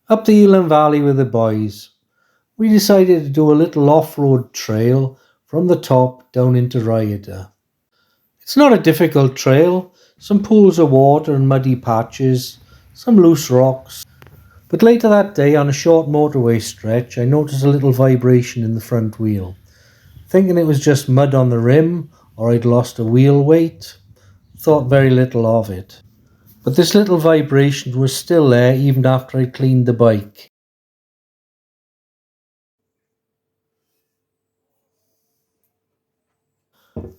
Up the Elan Valley with the boys, we decided to do a little off-road trail from the top down into Ryder. It's not a difficult trail, some pools of water and muddy patches, some loose rocks. But later that day on a short motorway stretch I noticed a little vibration in the front wheel. Thinking it was just mud on the rim or I'd lost a wheel weight, thought very little of it. But this little vibration was still there even after I cleaned the bike.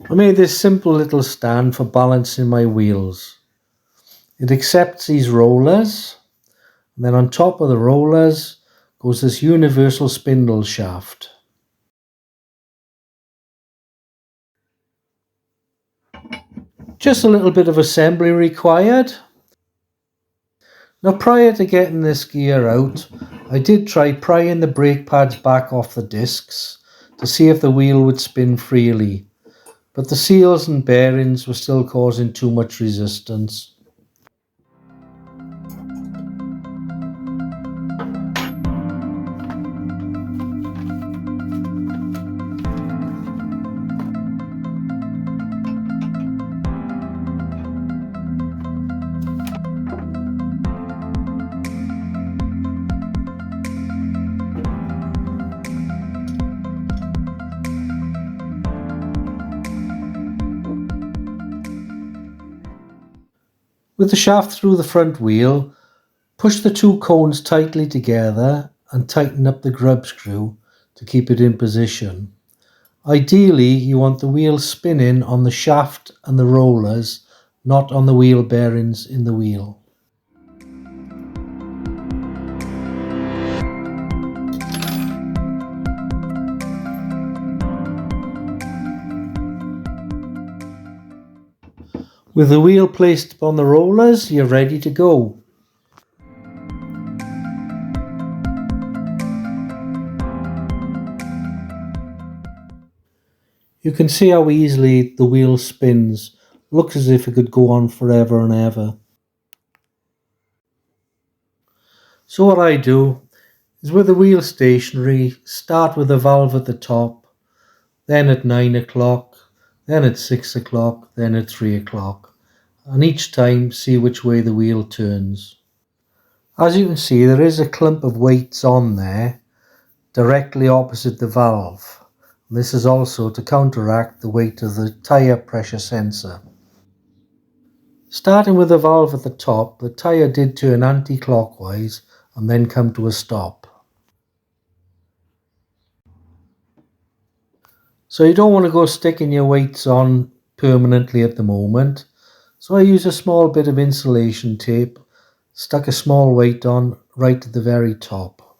I made this simple little stand for balancing my wheels. It accepts these rollers, and then on top of the rollers goes this universal spindle shaft. Just a little bit of assembly required. Now prior to getting this gear out, I did try prying the brake pads back off the discs to see if the wheel would spin freely, but the seals and bearings were still causing too much resistance. With the shaft through the front wheel, push the two cones tightly together and tighten up the grub screw to keep it in position. Ideally, you want the wheel spinning on the shaft and the rollers, not on the wheel bearings in the wheel. With the wheel placed upon the rollers, you're ready to go. You can see how easily the wheel spins. Looks as if it could go on forever and ever. So what I do is, with the wheel stationary, start with the valve at the top, then at 9 o'clock, then at 6 o'clock, then at 3 o'clock, and each time see which way the wheel turns. As you can see, there is a clump of weights on there directly opposite the valve. This is also to counteract the weight of the tyre pressure sensor. Starting with the valve at the top, the tyre did turn anti-clockwise and then come to a stop. So you don't want to go sticking your weights on permanently at the moment. So I use a small bit of insulation tape, stuck a small weight on right at the very top.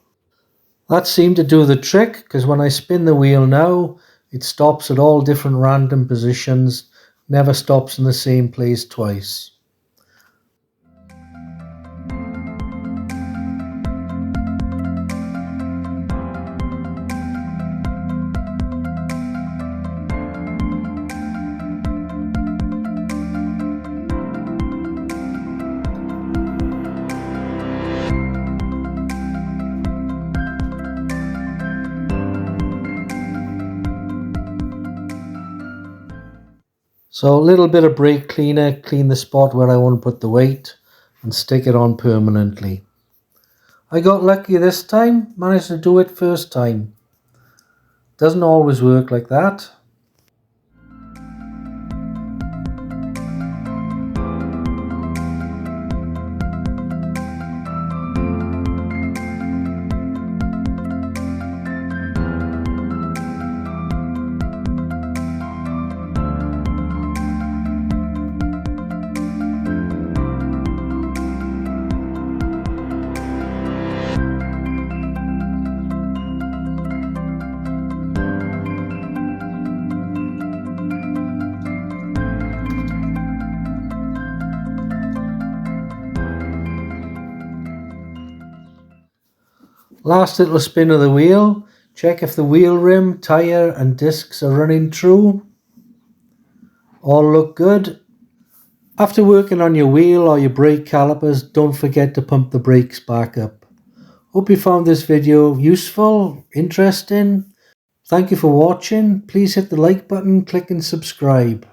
That seemed to do the trick, because when I spin the wheel now, it stops at all different random positions, never stops in the same place twice. So a little bit of brake cleaner, clean the spot where I want to put the weight and stick it on permanently. I got lucky this time, managed to do it first time. Doesn't always work like that. Last little spin of the wheel, check if the wheel rim, tyre and discs are running true. All look good. After working on your wheel or your brake calipers, don't forget to pump the brakes back up. Hope you found this video useful, interesting. Thank you for watching. Please hit the like button, click and subscribe.